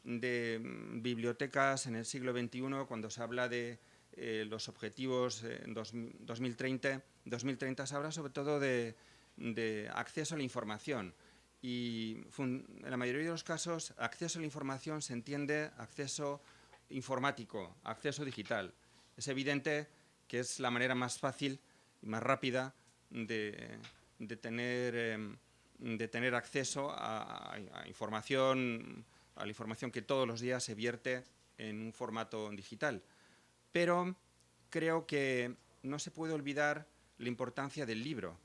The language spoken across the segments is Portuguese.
bibliotecas en el siglo XXI, cuando se habla de los objetivos en 2030, se habla sobre todo de acceso a la información. Y en la mayoría de los casos, acceso a la información se entiende acceso informático, acceso digital. Es evidente que es la manera más fácil y más rápida de tener acceso a la información que todos los días se vierte en un formato digital. Pero creo que no se puede olvidar la importancia del libro,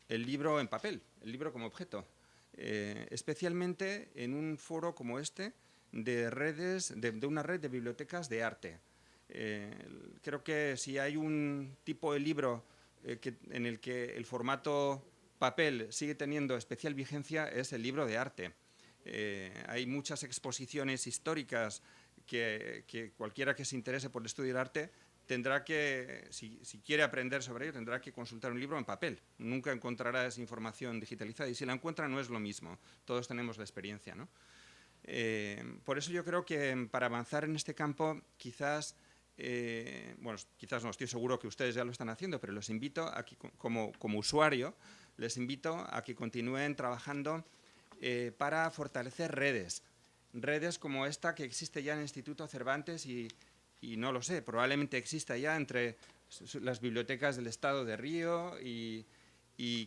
el libro en papel, el libro como objeto. Especialmente en un foro como este de una red de bibliotecas de arte. Creo que si hay un tipo de libro en el que el formato papel sigue teniendo especial vigencia, es el libro de arte. Hay muchas exposiciones históricas que cualquiera que se interese por el estudio del arte tendrá que, si quiere aprender sobre ello, tendrá que consultar un libro en papel. Nunca encontrará esa información digitalizada, y si la encuentra no es lo mismo. Todos tenemos la experiencia, ¿no? Por eso yo creo que para avanzar en este campo, quizás no, estoy seguro que ustedes ya lo están haciendo, pero los invito a que, como usuario, les invito a que continúen trabajando para fortalecer redes como esta que existe ya en el Instituto Cervantes y no lo sé, probablemente exista ya entre las bibliotecas del Estado de Río y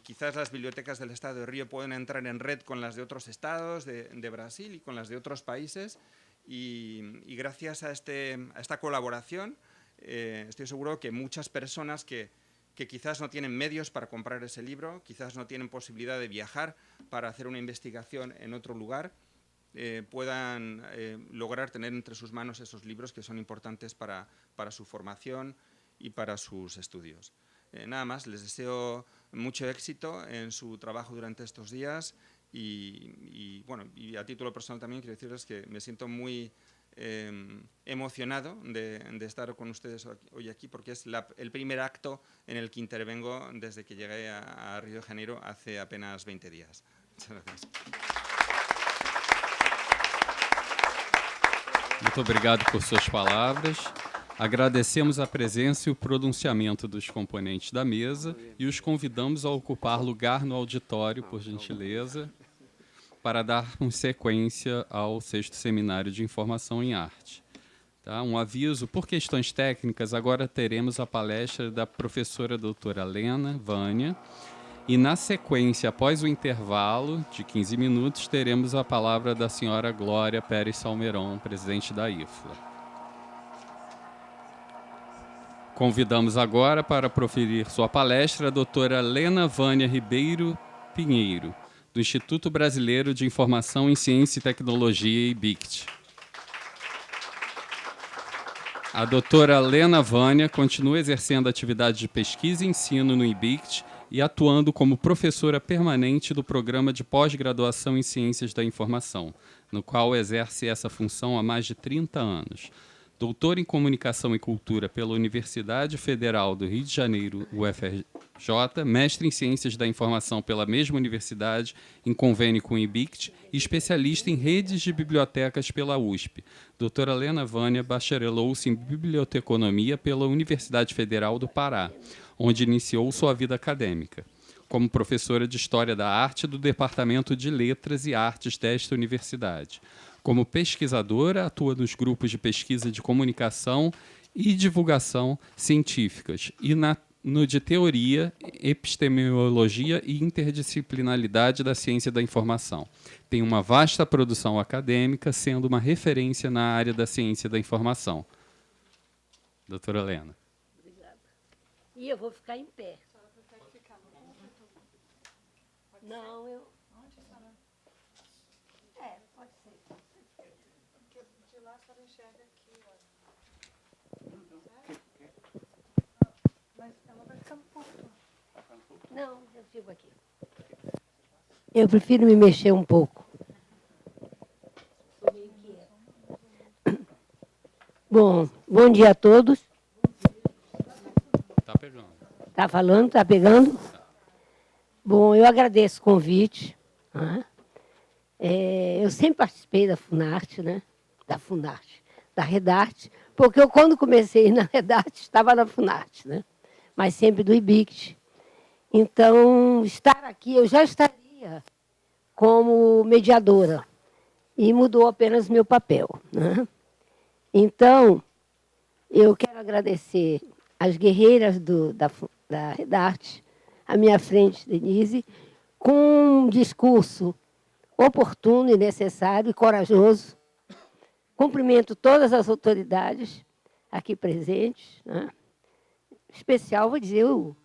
quizás las bibliotecas del Estado de Río pueden entrar en red con las de otros estados de Brasil y con las de otros países y gracias a esta colaboración estoy seguro que muchas personas que quizás no tienen medios para comprar ese libro, quizás no tienen posibilidad de viajar para hacer una investigación en otro lugar, puedan lograr tener entre sus manos esos libros que son importantes para su formación y para sus estudios. Nada más, les deseo mucho éxito en su trabajo durante estos días y a título personal también quiero decirles que me siento muy emocionado de estar con ustedes hoy aquí, porque es el primer acto en el que intervengo desde que llegué a Río de Janeiro hace apenas 20 días. Muchas gracias. Muito obrigado por suas palavras. Agradecemos a presença e o pronunciamento dos componentes da mesa e os convidamos a ocupar lugar no auditório, por gentileza, para darmos sequência ao 6º Seminário de Informação em Arte. Tá? Um aviso, por questões técnicas, agora teremos a palestra da professora doutora Lena Vânia, e, na sequência, após o intervalo de 15 minutos, teremos a palavra da senhora Glória Pérez Salmeron, presidente da IFLA. Convidamos agora para proferir sua palestra a doutora Lena Vânia Ribeiro Pinheiro, do Instituto Brasileiro de Informação em Ciência e Tecnologia, IBICT. A doutora Lena Vânia continua exercendo atividade de pesquisa e ensino no IBICT e atuando como professora permanente do Programa de Pós-Graduação em Ciências da Informação, no qual exerce essa função há mais de 30 anos. Doutora em Comunicação e Cultura pela Universidade Federal do Rio de Janeiro, UFRJ, mestre em Ciências da Informação pela mesma universidade, em convênio com o IBICT, e especialista em redes de bibliotecas pela USP. Doutora Lena Vânia bacharelou-se em Biblioteconomia pela Universidade Federal do Pará, onde iniciou sua vida acadêmica, como professora de História da Arte do Departamento de Letras e Artes desta universidade. Como pesquisadora, atua nos grupos de pesquisa de comunicação e divulgação científicas e no de teoria, epistemologia e interdisciplinaridade da ciência da informação. Tem uma vasta produção acadêmica, sendo uma referência na área da ciência da informação. Doutora Lena. Obrigada. E eu vou ficar em pé. Não, eu... pode ser. Porque de lá a senhora enxerga aqui, ó. Mas ela vai ficar um pouco. Não, eu fico aqui. Eu prefiro me mexer um pouco. Bom dia a todos. Tá pegando. Tá falando? Tá pegando? Bom, eu agradeço o convite. Eu sempre participei da Funarte, né? Da Funarte, da Redarte, porque eu, quando comecei na Redarte, estava na Funarte, né? Mas sempre do IBICT. Então, estar aqui, eu já estaria como mediadora, e mudou apenas meu papel, né? Então, eu quero agradecer às guerreiras da Redarte, à minha frente, Denise, com um discurso oportuno e necessário e corajoso. Cumprimento todas as autoridades aqui presentes, né? Em especial, vou dizer, o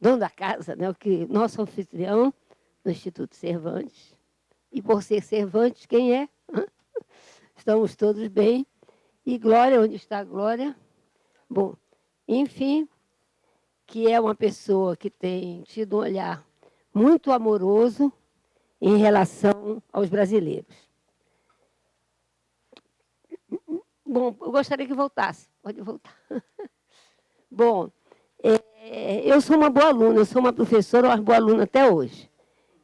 dono da casa, né? Nosso anfitrião do Instituto Cervantes. E por ser Cervantes, quem é? Estamos todos bem. E Glória, onde está a Glória? Bom, enfim, que é uma pessoa que tem tido um olhar muito amoroso em relação aos brasileiros. Bom, eu gostaria que voltasse. Pode voltar. Bom, eu sou uma boa aluna, eu sou uma professora, uma boa aluna até hoje.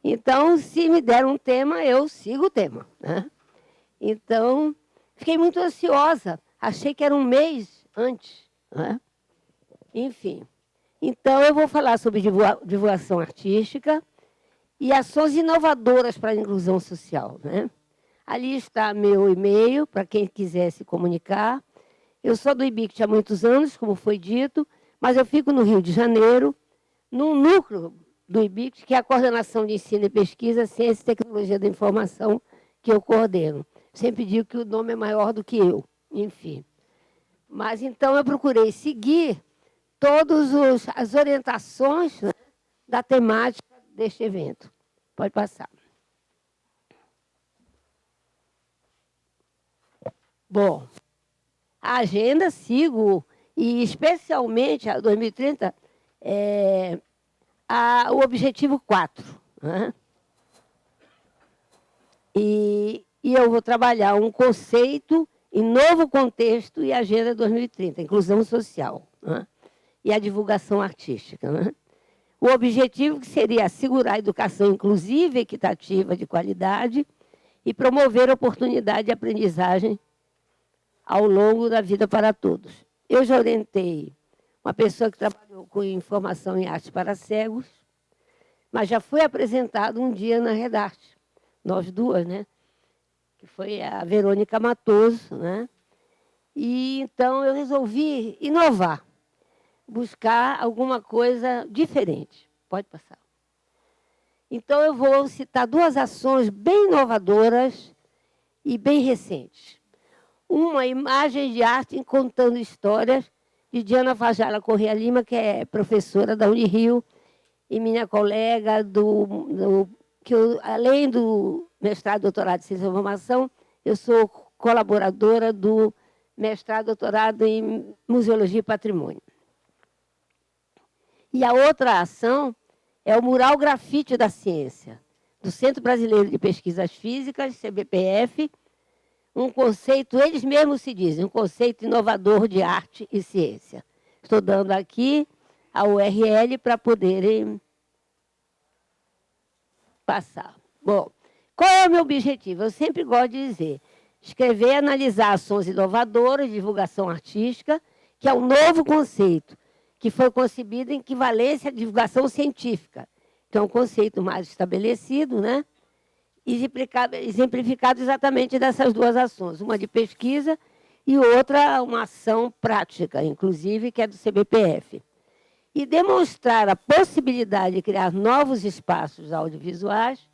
Então, se me der um tema, eu sigo o tema, né? Então, fiquei muito ansiosa. Achei que era um mês antes, né? Enfim. Então, eu vou falar sobre divulgação artística e ações inovadoras para a inclusão social, né? Ali está meu e-mail, para quem quiser se comunicar. Eu sou do IBICT há muitos anos, como foi dito, mas eu fico no Rio de Janeiro, num núcleo do IBICT, que é a Coordenação de Ensino e Pesquisa, Ciência e Tecnologia da Informação, que eu coordeno. Sempre digo que o nome é maior do que eu, enfim. Mas, então, eu procurei seguir todas as orientações, né, da temática deste evento. Pode passar. Bom, a agenda sigo, e especialmente a 2030, o objetivo 4. Né? E eu vou trabalhar um conceito em novo contexto e agenda 2030, inclusão social, né? E a divulgação artística. Né? O objetivo que seria assegurar a educação inclusiva, equitativa, de qualidade e promover oportunidade de aprendizagem ao longo da vida para todos. Eu já orientei uma pessoa que trabalhou com informação em arte para cegos, mas já foi apresentado um dia na Redarte, nós duas, né? Que foi a Verônica Matoso, né? E então eu resolvi inovar, buscar alguma coisa diferente. Pode passar. Então eu vou citar 2 ações bem inovadoras e bem recentes. Uma, imagem de arte contando histórias, de Diana Fajala Corrêa Lima, que é professora da Unirio, e minha colega, além do mestrado e doutorado em Ciência da Informação, eu sou colaboradora do mestrado e doutorado em Museologia e Patrimônio. E a outra ação é o Mural Grafite da Ciência, do Centro Brasileiro de Pesquisas Físicas, CBPF, um conceito, eles mesmos se dizem, um conceito inovador de arte e ciência. Estou dando aqui a URL para poderem passar. Bom, qual é o meu objetivo? Eu sempre gosto de dizer, escrever e analisar ações inovadoras de divulgação artística, que é um novo conceito, que foi concebido em equivalência à divulgação científica, que é um conceito mais estabelecido, né? Exemplificado exatamente dessas 2 ações, uma de pesquisa e outra uma ação prática, inclusive, que é do CBPF. E demonstrar a possibilidade de criar novos espaços audiovisuais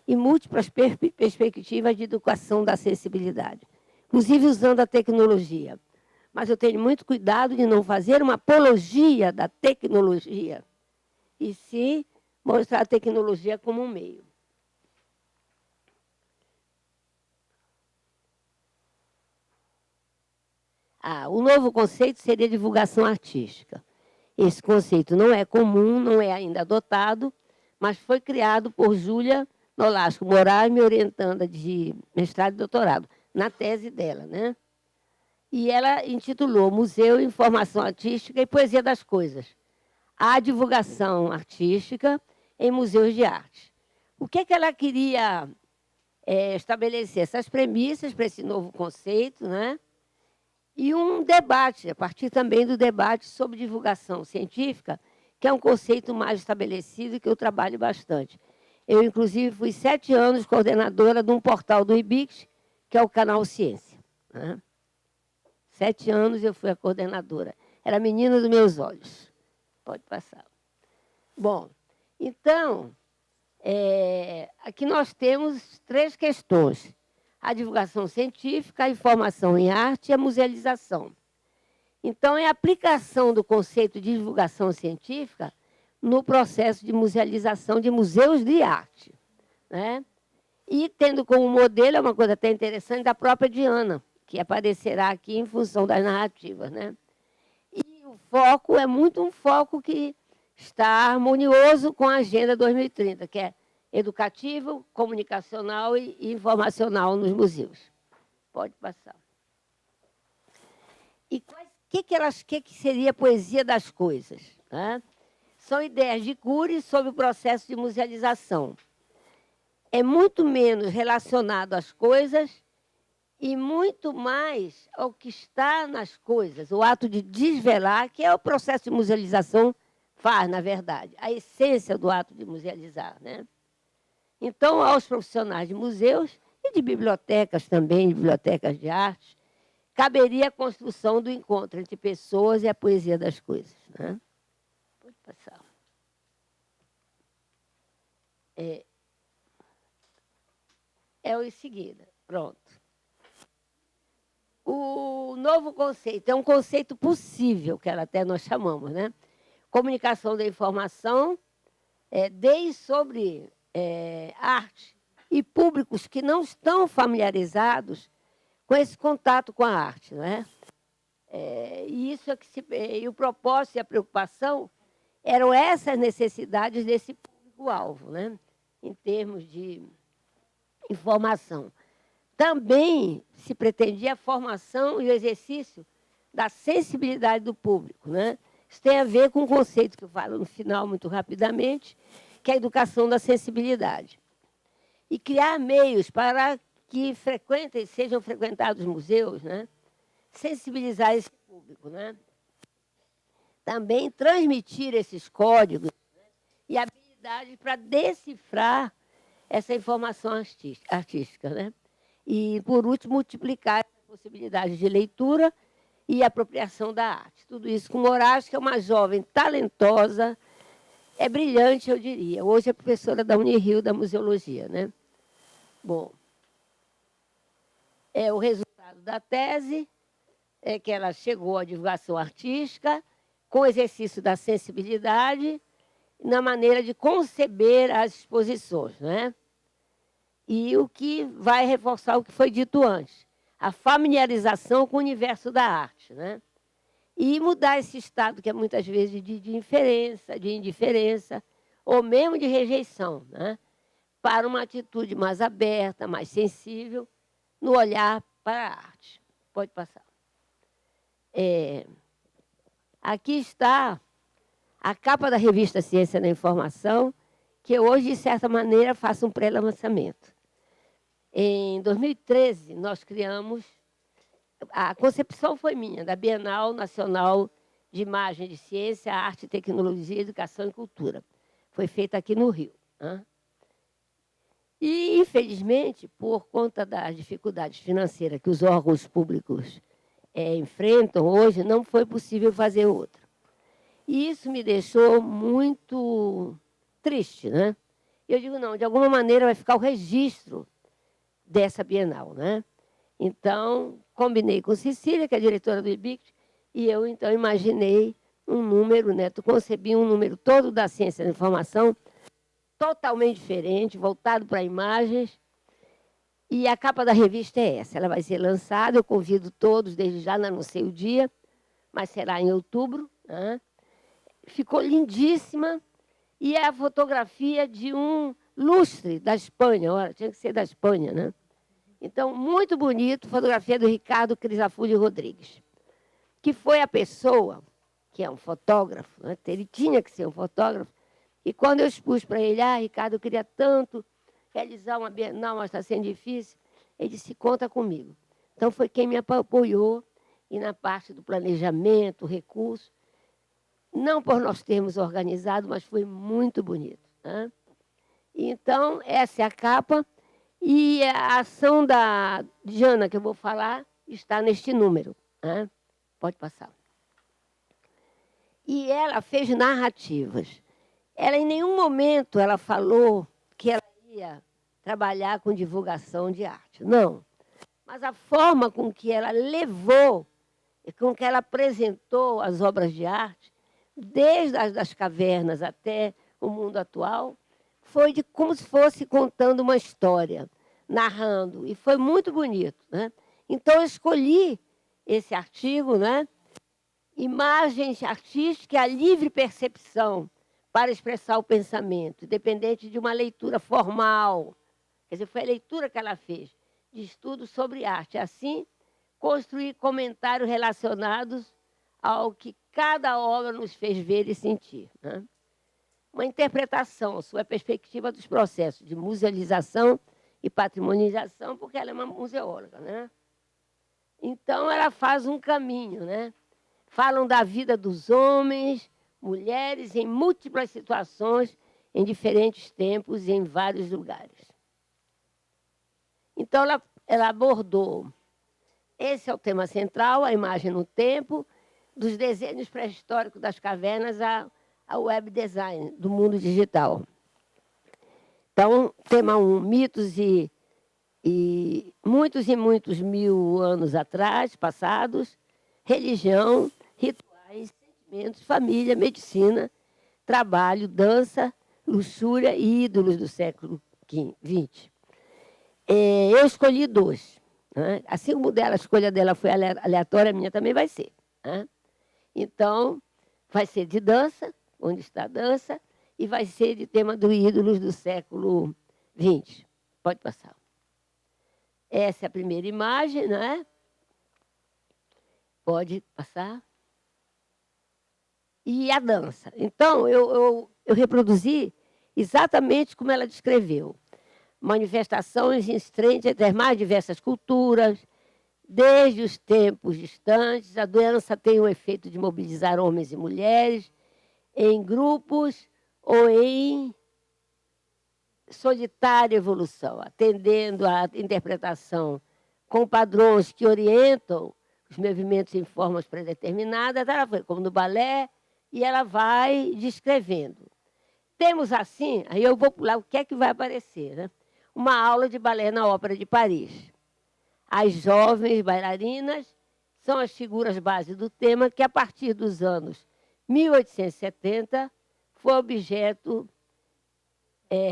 e múltiplas perspectivas de educação da acessibilidade, inclusive usando a tecnologia. Mas eu tenho muito cuidado de não fazer uma apologia da tecnologia, e sim mostrar a tecnologia como um meio. O novo conceito seria divulgação artística. Esse conceito não é comum, não é ainda adotado, mas foi criado por Júlia Nolasco Moraes, me orientanda de mestrado e doutorado, na tese dela, né? E ela intitulou Museu, Informação Artística e Poesia das Coisas, a divulgação artística em museus de arte. O que ela queria estabelecer essas premissas para esse novo conceito, né? E um debate, a partir também do debate sobre divulgação científica, que é um conceito mais estabelecido e que eu trabalho bastante. Eu, inclusive, fui 7 anos coordenadora de um portal do IBICT, que é o Canal Ciência, né? 7 anos eu fui a coordenadora. Era a menina dos meus olhos. Pode passar. Bom, então, aqui nós temos 3 questões. A divulgação científica, a informação em arte e a musealização. Então, é a aplicação do conceito de divulgação científica no processo de musealização de museus de arte, né? E tendo como modelo, é uma coisa até interessante, da própria Diana, que aparecerá aqui em função das narrativas, né? E o foco é muito um foco que está harmonioso com a Agenda 2030, que é educativo, comunicacional e informacional nos museus. Pode passar. E que seria a poesia das coisas, né? São ideias de Cury sobre o processo de musealização. É muito menos relacionado às coisas e muito mais ao que está nas coisas, o ato de desvelar, que é o processo de musealização faz, na verdade, a essência do ato de musealizar, né? Então, aos profissionais de museus e de bibliotecas também, de bibliotecas de arte, caberia a construção do encontro entre pessoas e a poesia das coisas, né? Pode passar. É o em seguida. Pronto. O novo conceito é um conceito possível, que até nós chamamos, né? Comunicação da informação, desde sobre arte e públicos que não estão familiarizados com esse contato com a arte, né? E isso é que e o propósito e a preocupação eram essas necessidades desse público-alvo, né? Em termos de informação. Também se pretendia a formação e o exercício da sensibilidade do público, né? Isso tem a ver com um conceito que eu falo no final, muito rapidamente, que é a educação da sensibilidade. E criar meios para que sejam frequentados museus, né? Sensibilizar esse público, né? Também transmitir esses códigos, né? E habilidades para decifrar essa informação artística, né? E, por último, multiplicar a possibilidade de leitura e apropriação da arte. Tudo isso com Moraes, que é uma jovem talentosa, brilhante, eu diria. Hoje é professora da Unirio, da Museologia, né? Bom, o resultado da tese é que ela chegou à divulgação artística com o exercício da sensibilidade na maneira de conceber as exposições, né? E o que vai reforçar o que foi dito antes, a familiarização com o universo da arte, né? E mudar esse estado que é muitas vezes de indiferença, ou mesmo de rejeição, né? Para uma atitude mais aberta, mais sensível, no olhar para a arte. Pode passar. Aqui está a capa da revista Ciência da Informação, que hoje, de certa maneira, faço um pré-lançamento. Em 2013, nós criamos, a concepção foi minha, da Bienal Nacional de Imagem de Ciência, Arte, Tecnologia, Educação e Cultura. Foi feita aqui no Rio, né? E, infelizmente, por conta das dificuldades financeiras que os órgãos públicos enfrentam hoje, não foi possível fazer outra. E isso me deixou muito triste, né? Eu digo, não, de alguma maneira vai ficar o registro dessa Bienal, né? Então, combinei com Cecília, que é a diretora do IBICT, e eu, então, imaginei um número, né? Concebi um número todo da ciência da informação, totalmente diferente, voltado para imagens, e a capa da revista é essa. Ela vai ser lançada, eu convido todos, desde já, não sei o dia, mas será em outubro, né? Ficou lindíssima, e é a fotografia de um lustre da Espanha, ora, tinha que ser da Espanha, né? Então, muito bonito, fotografia do Ricardo Crisafulli Rodrigues, que foi a pessoa, que é um fotógrafo, né? Ele tinha que ser um fotógrafo, e quando eu expus para ele, Ricardo, eu queria tanto realizar uma Bienal, mas está sendo difícil. Ele disse, conta comigo. Então, foi quem me apoiou, e na parte do planejamento, recurso, não por nós termos organizado, mas foi muito bonito. Né? Então, essa é a capa, e a ação da Jana, que eu vou falar, está neste número. Né? Pode passar. E ela fez narrativas. Ela, em nenhum momento, ela falou que ela ia trabalhar com divulgação de arte. Não. Mas a forma com que ela levou, com que ela apresentou as obras de arte, desde as das cavernas até o mundo atual, foi de como se fosse contando uma história, narrando. E foi muito bonito. Né? Então, eu escolhi esse artigo, né? Imagens artísticas, a livre percepção para expressar o pensamento, independente de uma leitura formal. Quer dizer, foi a leitura que ela fez, de estudo sobre arte. Assim, construir comentários relacionados ao que cada obra nos fez ver e sentir. Né? Uma interpretação, sua perspectiva dos processos de musealização e patrimonialização, porque ela é uma museóloga. Né? Então, ela faz um caminho, né? Falam da vida dos homens, mulheres, em múltiplas situações, em diferentes tempos e em vários lugares. Então, ela abordou, esse é o tema central, a imagem no tempo, dos desenhos pré-históricos das cavernas ao web design, do mundo digital. Então, tema 1, mitos e muitos mil anos atrás, passados, religião, rituais, sentimentos, família, medicina, trabalho, dança, luxúria e ídolos do século XX. Eu escolhi 2. Né? Assim como a escolha dela foi aleatória, a minha também vai ser. Né? Então, vai ser de dança, onde está a dança, e vai ser de tema do ídolos do século XX. Pode passar. Essa é a primeira imagem, não é? Pode passar. E a dança. Então, eu reproduzi exatamente como ela descreveu. Manifestações entre as mais diversas culturas, desde os tempos distantes. A dança tem o efeito de mobilizar homens e mulheres em grupos ou em solitária evolução, atendendo à interpretação com padrões que orientam os movimentos em formas predeterminadas, como no balé, e ela vai descrevendo. Temos assim, aí eu vou pular o que é que vai aparecer, né? Uma aula de balé na Ópera de Paris. As jovens bailarinas são as figuras base do tema que, a partir dos anos 1870, foi objeto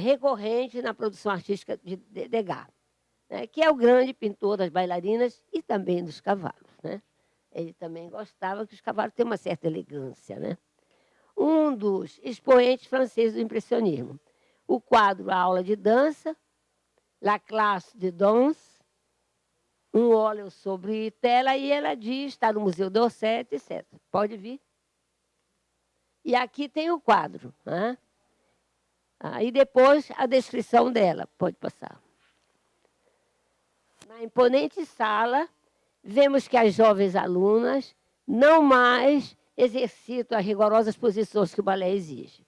recorrente na produção artística de Degas, né, que é o grande pintor das bailarinas e também dos cavalos. Né? Ele também gostava que os cavalos tenham uma certa elegância. Né? Um dos expoentes franceses do impressionismo. O quadro A Aula de Dança, La Classe de Danse, um óleo sobre tela, e ela diz, está no Museu d'Orsay, etc. Pode vir. E aqui tem o quadro. Né? E depois a descrição dela. Pode passar. Na imponente sala, vemos que as jovens alunas não mais exercitam as rigorosas posições que o balé exige.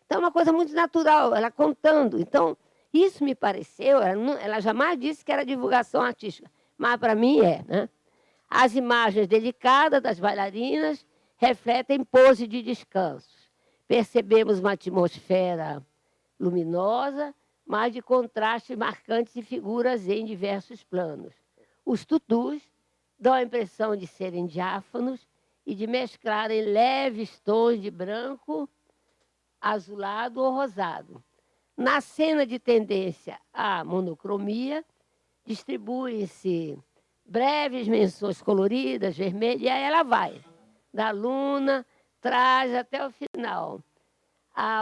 Então, é uma coisa muito natural, ela contando. Então, isso me pareceu, ela jamais disse que era divulgação artística, mas para mim é. Né? As imagens delicadas das bailarinas refletem pose de descanso. Percebemos uma atmosfera luminosa, mas de contrastes marcantes e figuras em diversos planos. Os tutus dão a impressão de serem diáfanos e de mesclarem leves tons de branco, azulado ou rosado. Na cena de tendência à monocromia, distribuem-se breves menções coloridas, vermelhas, e aí ela vai, da luna, traz até o final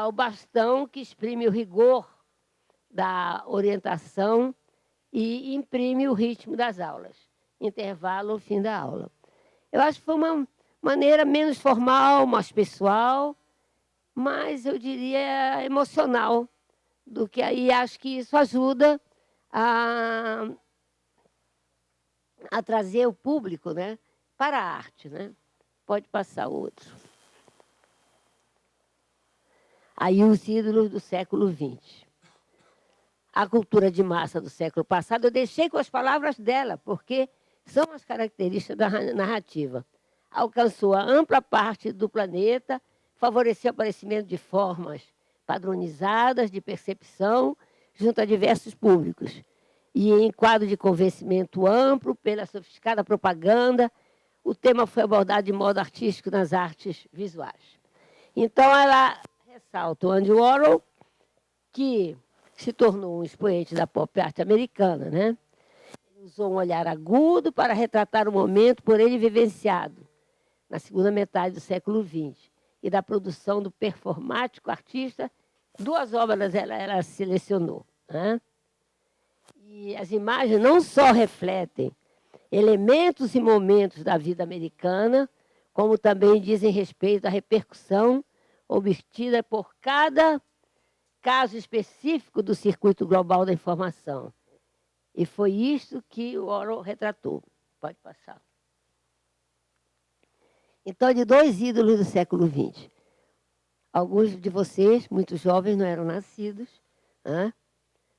o bastão que exprime o rigor da orientação e imprime o ritmo das aulas. Intervalo ao fim da aula. Eu acho que foi uma maneira menos formal, mais pessoal, mas eu diria emocional, do que aí acho que isso ajuda a trazer o público, né, para a arte, né? Pode passar outro. Aí os ídolos do século XX. A cultura de massa do século passado, eu deixei com as palavras dela, porque são as características da narrativa. Alcançou a ampla parte do planeta, favoreceu o aparecimento de formas padronizadas de percepção junto a diversos públicos. E em quadro de convencimento amplo, pela sofisticada propaganda, o tema foi abordado de modo artístico nas artes visuais. Então, ela ressalta o Andy Warhol, que se tornou um expoente da pop art americana, né? Ele usou um olhar agudo para retratar o momento por ele vivenciado, na segunda metade do século XX, e da produção do performático artista. 2 obras ela selecionou, né? E as imagens não só refletem elementos e momentos da vida americana, como também dizem respeito à repercussão obtida por cada caso específico do circuito global da informação. E foi isso que o Warhol retratou. Pode passar. Então, de 2 ídolos do século XX. Alguns de vocês, muito jovens, não eram nascidos. Né?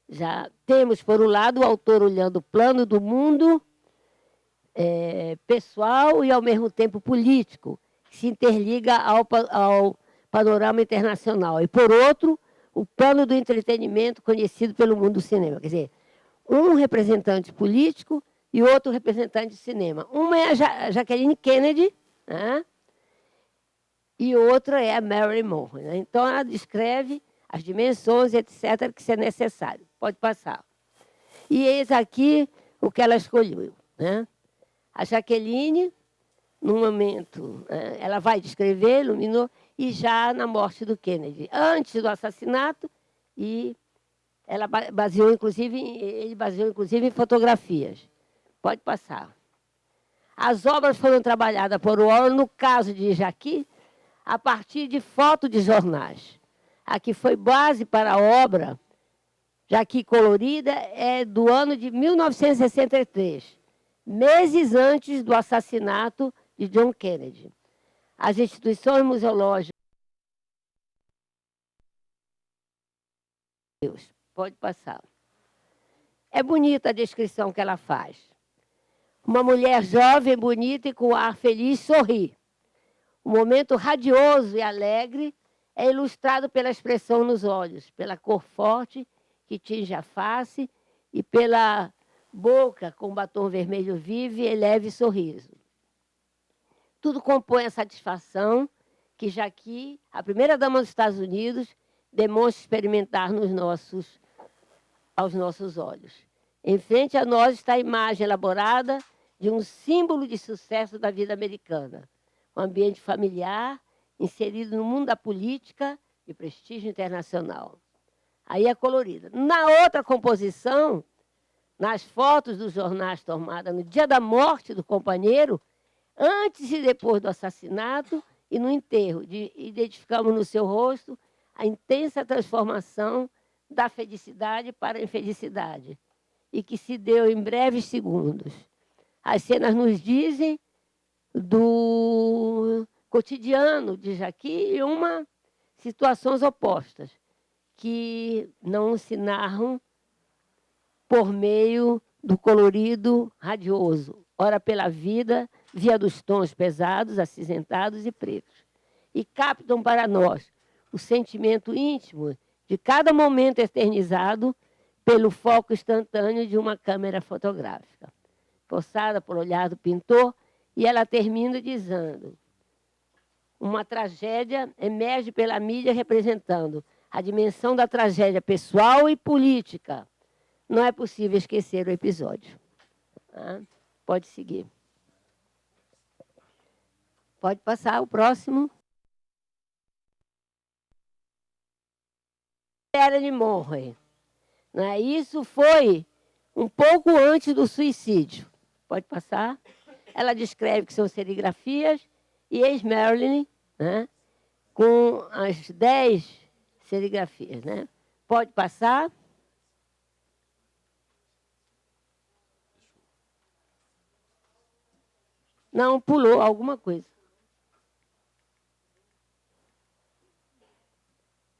Já temos, por um lado, o autor olhando o plano do mundo pessoal e, ao mesmo tempo, político, que se interliga ao panorama internacional. E, por outro, o plano do entretenimento conhecido pelo mundo do cinema. Quer dizer, um representante político e outro representante de cinema. Uma é a Jacqueline Kennedy, né? E outra é a Marilyn Monroe. Né? Então, ela descreve as dimensões, etc., que isso é necessário. Pode passar. E eis aqui o que ela escolheu. Né? A Jacqueline, no momento, ela vai descrever, iluminou, e já na morte do Kennedy, antes do assassinato, e ela baseou, inclusive, ele baseou, inclusive, em fotografias. Pode passar. As obras foram trabalhadas por Warhol, no caso de Jackie, a partir de fotos de jornais. A que foi base para a obra, Jackie colorida, é do ano de 1963, meses antes do assassinato de John Kennedy. As instituições museológicas... Pode passar. É bonita a descrição que ela faz. Uma mulher jovem, bonita e com ar feliz sorri. O momento radioso e alegre é ilustrado pela expressão nos olhos, pela cor forte que tinge a face e pela boca com batom vermelho vivo e leve sorriso. Tudo compõe a satisfação que Jackie, a primeira-dama dos Estados Unidos, demonstra experimentar aos nossos olhos. Em frente a nós está a imagem elaborada de um símbolo de sucesso da vida americana. Um ambiente familiar, inserido no mundo da política e prestígio internacional. Aí é colorida. Na outra composição, nas fotos dos jornais tomadas no dia da morte do companheiro, antes e depois do assassinato e no enterro, identificamos no seu rosto a intensa transformação da felicidade para a infelicidade, e que se deu em breves segundos. As cenas nos dizem do cotidiano de Jackie e situações opostas, que não se narram por meio do colorido radioso, ora pela vida, via dos tons pesados, acinzentados e pretos, e captam para nós o sentimento íntimo de cada momento eternizado pelo foco instantâneo de uma câmera fotográfica. Forçada por olhar do pintor, e ela termina dizendo: uma tragédia emerge pela mídia representando a dimensão da tragédia pessoal e política. Não é possível esquecer o episódio. Pode seguir. Pode passar o próximo. Marilyn Monroe. Isso foi um pouco antes do suicídio. Pode passar. Ela descreve que são serigrafias e ex-Marilyn, né, com as 10 serigrafias. Né? Pode passar. Não, pulou alguma coisa.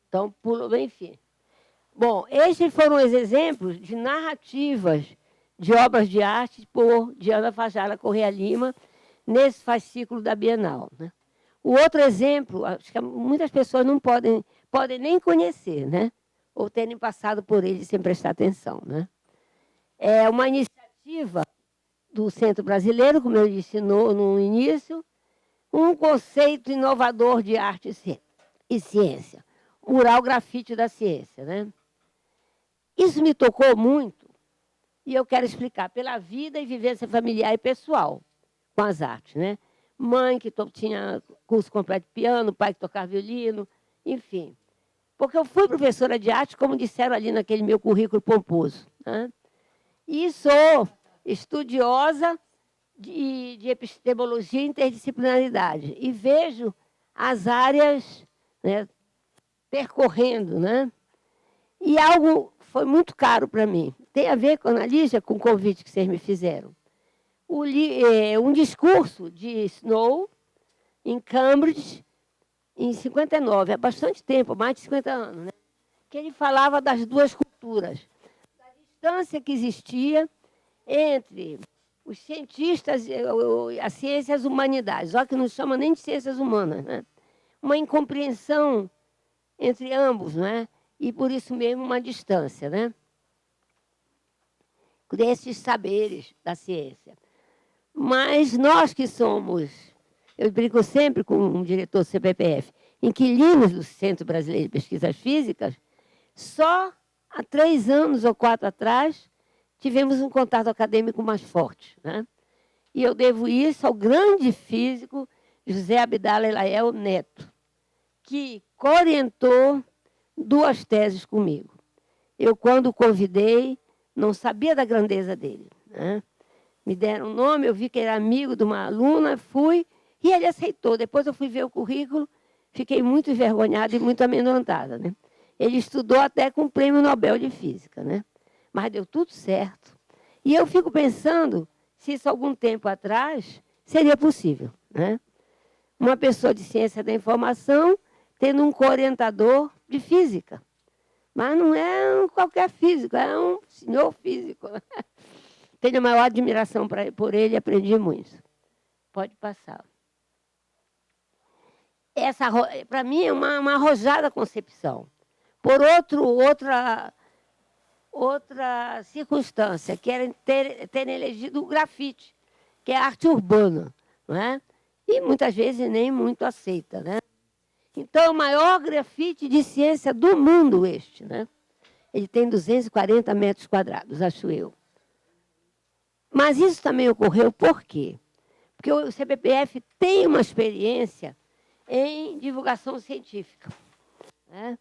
Então, pulou, enfim. Bom, estes foram os exemplos de narrativas de obras de arte por Diana Fajara Corrêa Lima, nesse fascículo da Bienal, né? O outro exemplo, acho que muitas pessoas não podem nem conhecer, né? Ou terem passado por ele sem prestar atenção, né? É uma iniciativa do Centro Brasileiro, como eu disse no início, um conceito inovador de arte e ciência, mural grafite da ciência, né? Isso me tocou muito e eu quero explicar pela vida e vivência familiar e pessoal com as artes, né? Mãe que tinha curso completo de piano, pai que tocava violino, enfim. Porque eu fui professora de arte, como disseram ali naquele meu currículo pomposo, né? E sou estudiosa de epistemologia e interdisciplinaridade. E vejo as áreas, né, percorrendo, né? E algo foi muito caro para mim. Tem a ver, Ana Lígia, com o convite que vocês me fizeram. Um discurso de Snow, em Cambridge, em 59, há bastante tempo, mais de 50 anos, né? Que ele falava das duas culturas, da distância que existia entre os cientistas, a ciência e as humanidades, só que não chama nem de ciências humanas, né? Uma incompreensão entre ambos, né? E por isso mesmo uma distância, né? Desses saberes da ciência. Mas nós que somos, eu brinco sempre com um diretor do CPPF, inquilinos do Centro Brasileiro de Pesquisas Físicas, só há 3 anos ou 4 atrás tivemos um contato acadêmico mais forte, né? E eu devo isso ao grande físico José Abdala Elael Neto, que orientou 2 teses comigo. Eu, quando o convidei, não sabia da grandeza dele, né? Me deram um nome, eu vi que era amigo de uma aluna, fui, e ele aceitou. Depois eu fui ver o currículo, fiquei muito envergonhada e muito amedrontada, né? Ele estudou até com o Prêmio Nobel de Física, né? Mas deu tudo certo. E eu fico pensando se isso algum tempo atrás seria possível, né? Uma pessoa de ciência da informação tendo um co-orientador de física. Mas não é qualquer físico, é um senhor físico. Tenho a maior admiração por ele e aprendi muito. Pode passar. Essa, para mim, é uma arrojada concepção. Por outra circunstância, que era ter elegido o grafite, que é arte urbana, não é? E muitas vezes nem muito aceita, né? Então, é o maior grafite de ciência do mundo este, né? Ele tem 240 metros quadrados, acho eu. Mas isso também ocorreu por quê? Porque o CPPF tem uma experiência em divulgação científica, né?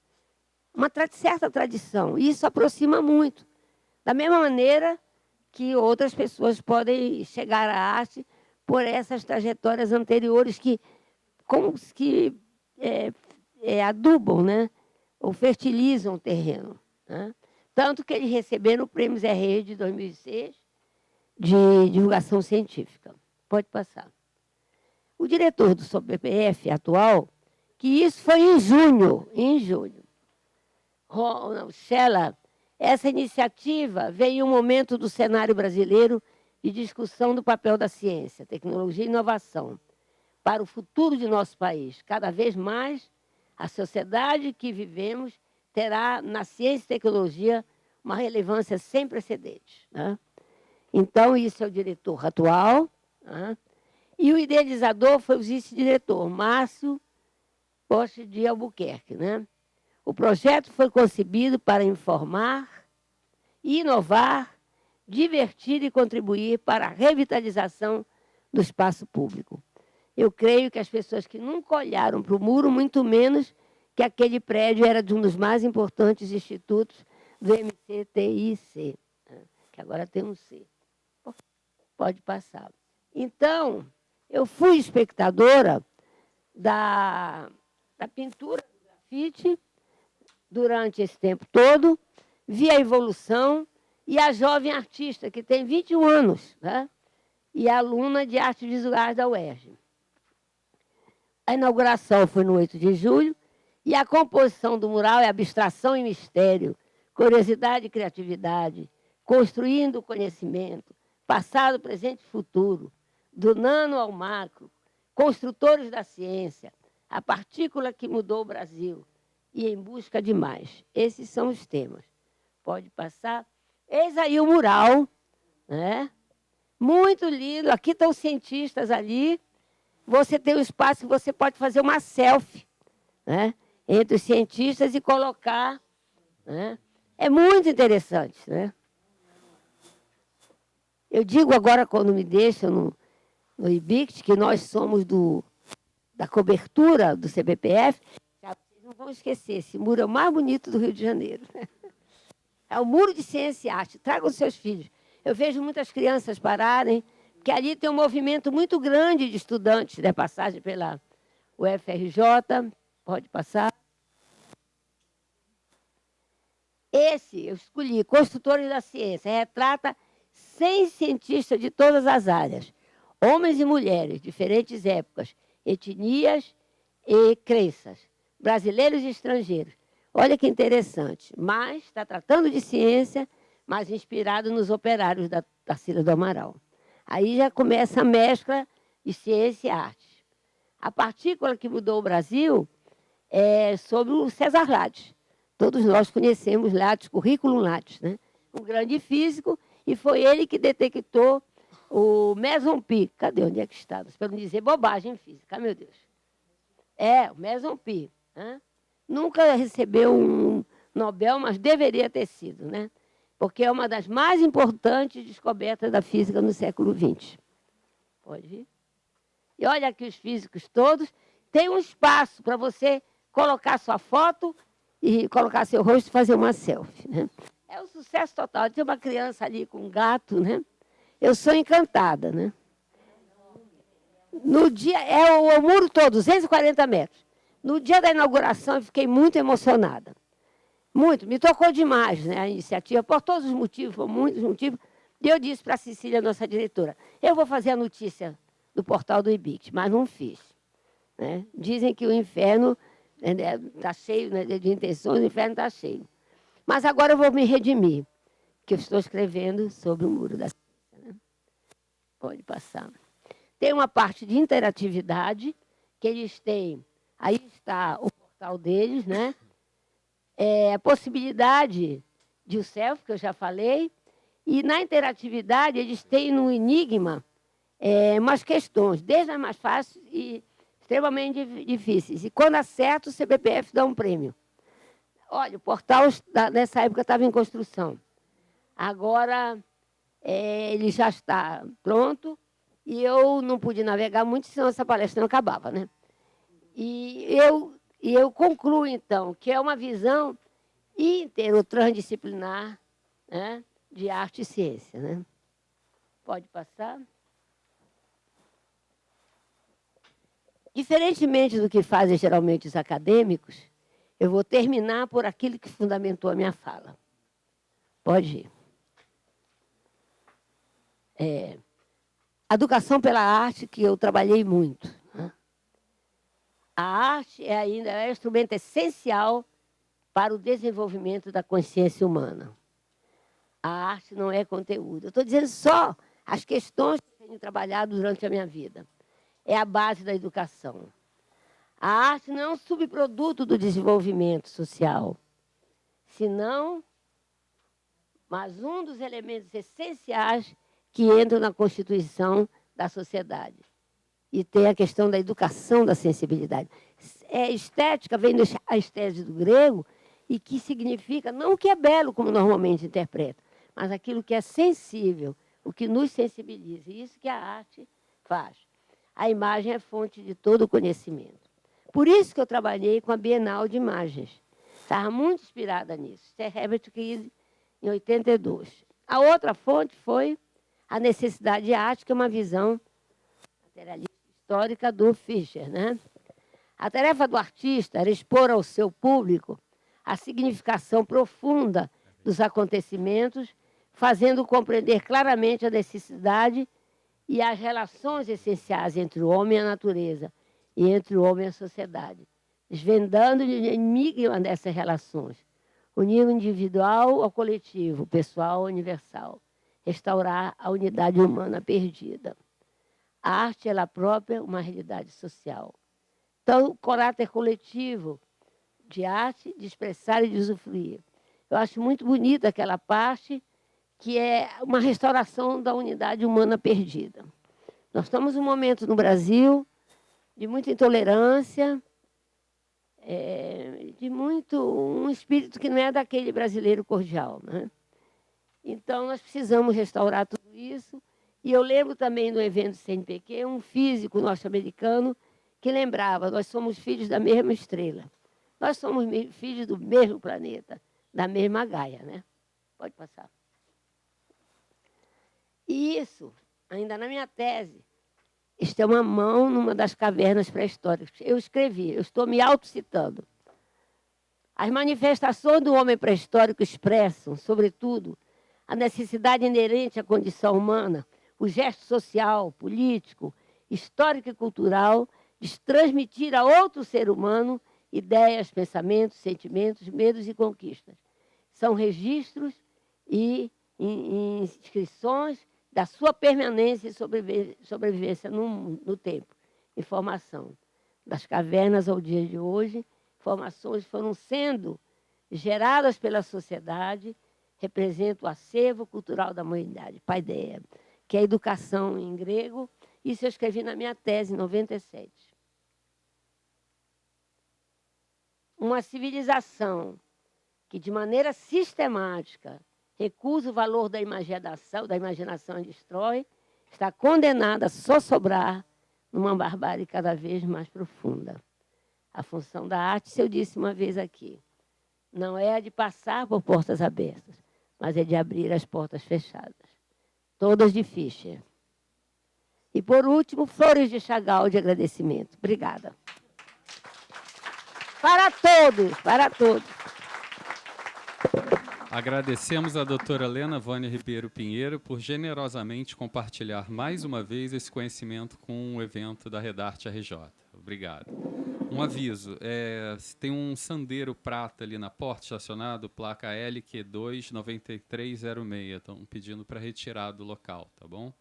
Uma certa tradição, e isso aproxima muito. Da mesma maneira que outras pessoas podem chegar à arte por essas trajetórias anteriores que adubam, né? Ou fertilizam o terreno, né? Tanto que eles receberam o Prêmio Zé Reis de 2006 de divulgação científica. Pode passar. O diretor do CPPF atual, que isso foi em junho, Ronald Scheller, essa iniciativa veio em um momento do cenário brasileiro de discussão do papel da ciência, tecnologia e inovação para o futuro de nosso país. Cada vez mais, a sociedade que vivemos terá na ciência e tecnologia uma relevância sem precedentes, né? Então, isso é o diretor atual, né? E o idealizador foi o vice-diretor, Márcio Poste de Albuquerque, né? O projeto foi concebido para informar, inovar, divertir e contribuir para a revitalização do espaço público. Eu creio que as pessoas que nunca olharam para o muro, muito menos que aquele prédio era de um dos mais importantes institutos do MCTIC, né? Que agora tem um C. Pode passar. Então, eu fui espectadora da pintura do grafite durante esse tempo todo, vi a evolução, e a jovem artista, que tem 21 anos, né? E é aluna de artes visuais da UERJ. A inauguração foi no 8 de julho, e a composição do mural é abstração e mistério, curiosidade e criatividade, construindo o conhecimento, passado, presente e futuro, do nano ao macro, construtores da ciência, a partícula que mudou o Brasil e em busca de mais. Esses são os temas. Pode passar. Eis aí o mural, né? Muito lindo. Aqui estão os cientistas ali. Você tem um espaço que você pode fazer uma selfie, né? Entre os cientistas e colocar, né? É muito interessante, né? Eu digo agora, quando me deixam no IBICT, que nós somos da cobertura do CBPF. Vocês não vão esquecer, esse muro é o mais bonito do Rio de Janeiro. É o Muro de Ciência e Arte. Tragam seus filhos. Eu vejo muitas crianças pararem, porque ali tem um movimento muito grande de estudantes, né? Passagem pela UFRJ. Pode passar. Esse eu escolhi, Construtores da Ciência, retrata 100 cientistas de todas as áreas, homens e mulheres, diferentes épocas, etnias e crenças, brasileiros e estrangeiros. Olha que interessante, mas está tratando de ciência, mas inspirado nos operários da Tarsila do Amaral. Aí já começa a mescla de ciência e arte. A partícula que mudou o Brasil é sobre o César Lattes. Todos nós conhecemos Lattes, currículo Lattes, né? Um grande físico, e foi ele que detectou o meson pi. Cadê? Onde é que está? Para não dizer bobagem em física, meu Deus. É, o meson pi. Né? Nunca recebeu um Nobel, mas deveria ter sido, né? Porque é uma das mais importantes descobertas da física no século XX. Pode vir? E olha aqui os físicos todos. Tem um espaço para você colocar sua foto e colocar seu rosto e fazer uma selfie. Né? É um sucesso total. Tem uma criança ali com um gato, né? Eu sou encantada, né? No dia, é o muro todo, 240 metros. No dia da inauguração, eu fiquei muito emocionada. Muito, me tocou demais, né, a iniciativa, por todos os motivos, por muitos motivos. E eu disse para a Cecília, nossa diretora, eu vou fazer a notícia do portal do IBICT, mas não fiz. Né? Dizem que o inferno está cheio, né, de intenções, o inferno está cheio. Mas agora eu vou me redimir, que eu estou escrevendo sobre o Muro da Ciência. Né? Pode passar. Tem uma parte de interatividade, que eles têm, aí está o portal deles, né? A possibilidade de o selfie, que eu já falei, e na interatividade eles têm no Enigma umas questões, desde as mais fáceis e extremamente difíceis. E quando acerta, o CBPF dá um prêmio. Olha, o portal nessa época estava em construção. Agora ele já está pronto e eu não pude navegar muito, senão essa palestra não acabava, né? E eu concluo, então, que é uma visão transdisciplinar, né, de arte e ciência. Né? Pode passar. Diferentemente do que fazem geralmente os acadêmicos, eu vou terminar por aquilo que fundamentou a minha fala. Pode ir. A educação pela arte, que eu trabalhei muito. Né? A arte ainda é um instrumento essencial para o desenvolvimento da consciência humana. A arte não é conteúdo. Eu estou dizendo só as questões que eu tenho trabalhado durante a minha vida. É a base da educação. A arte não é um subproduto do desenvolvimento social, senão, mas um dos elementos essenciais que entram na constituição da sociedade. E tem a questão da educação da sensibilidade. Estética vem da estética do grego, e que significa, não o que é belo, como normalmente interpreta, mas aquilo que é sensível, o que nos sensibiliza. E isso que a arte faz. A imagem é fonte de todo o conhecimento. Por isso que eu trabalhei com a Bienal de Imagens. Estava muito inspirada nisso. Isso é Herbert Kiel, em 82. A outra fonte foi a necessidade de arte, que é uma visão materialista histórica do Fischer. Né? A tarefa do artista era expor ao seu público a significação profunda dos acontecimentos, fazendo compreender claramente a necessidade e as relações essenciais entre o homem e a natureza e entre o homem e a sociedade, desvendando o enigma dessas relações, unir o individual ao coletivo, o pessoal ao universal, restaurar a unidade humana perdida. A arte, ela própria, uma realidade social. Então, o caráter coletivo de arte, de expressar e de usufruir. Eu acho muito bonita aquela parte que é uma restauração da unidade humana perdida. Nós estamos num momento no Brasil de muita intolerância, de um espírito que não é daquele brasileiro cordial, né? Então, nós precisamos restaurar tudo isso. E eu lembro também do evento CNPq, um físico norte-americano que lembrava, nós somos filhos da mesma estrela. Nós somos filhos do mesmo planeta, da mesma Gaia, né? Pode passar. E isso, ainda na minha tese, está uma mão numa das cavernas pré-históricas. Eu escrevi, eu estou me autocitando. As manifestações do homem pré-histórico expressam, sobretudo, a necessidade inerente à condição humana, o gesto social, político, histórico e cultural de transmitir a outro ser humano ideias, pensamentos, sentimentos, medos e conquistas. São registros e inscrições da sua permanência e sobrevivência no tempo. Informação. Das cavernas ao dia de hoje, informações foram sendo geradas pela sociedade, representam o acervo cultural da humanidade, paideia, que é a educação em grego. Isso eu escrevi na minha tese, em 97. Uma civilização que, de maneira sistemática, recusa o valor da imaginação e destrói, está condenada a só sobrar numa barbárie cada vez mais profunda. A função da arte, se eu disse uma vez aqui, não é a de passar por portas abertas, mas é de abrir as portas fechadas. Todas de Fischer. E, por último, flores de Chagall de agradecimento. Obrigada. Para todos, para todos. Agradecemos à doutora Lena Vânia Ribeiro Pinheiro por generosamente compartilhar mais uma vez esse conhecimento com o evento da Redarte RJ. Obrigado. Um aviso, tem um Sandero prata ali na porta, estacionado, placa LQ29306. Estão pedindo para retirar do local, tá bom?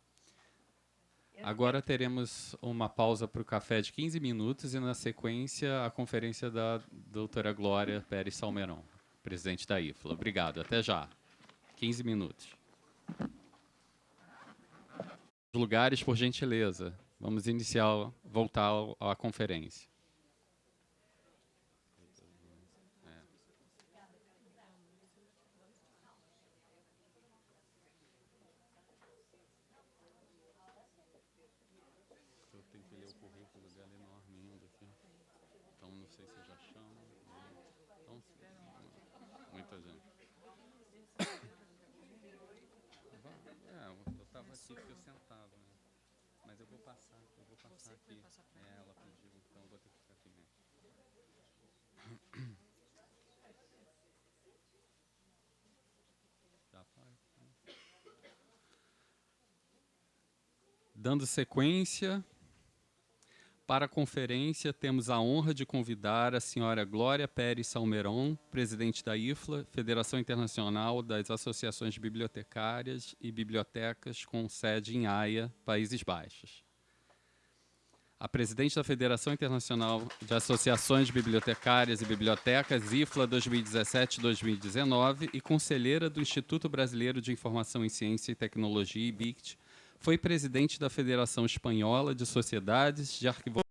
Agora teremos uma pausa para o café de 15 minutos e, na sequência, a conferência da doutora Glória Pérez Salmeron, presidente da IFLA. Obrigado, até já. 15 minutos. Lugares, por gentileza. Vamos voltar à conferência. Tem que ler o currículo dela enorme ainda aqui. Então, não sei se já chama. Então, muita gente. Eu estava aqui porque eu sentava, né? Mas eu vou passar aqui. Ela pediu, então eu vou ter que ficar aqui mesmo. Já faz. Dando sequência, para a conferência, temos a honra de convidar a senhora Glória Pérez Salmeron, presidente da IFLA, Federação Internacional das Associações Bibliotecárias e Bibliotecas, com sede em Haia, Países Baixos. A presidente da Federação Internacional de Associações Bibliotecárias e Bibliotecas, IFLA 2017-2019, e conselheira do Instituto Brasileiro de Informação em Ciência e Tecnologia, IBICT, foi presidente da Federação Espanhola de Sociedades de Arquivologia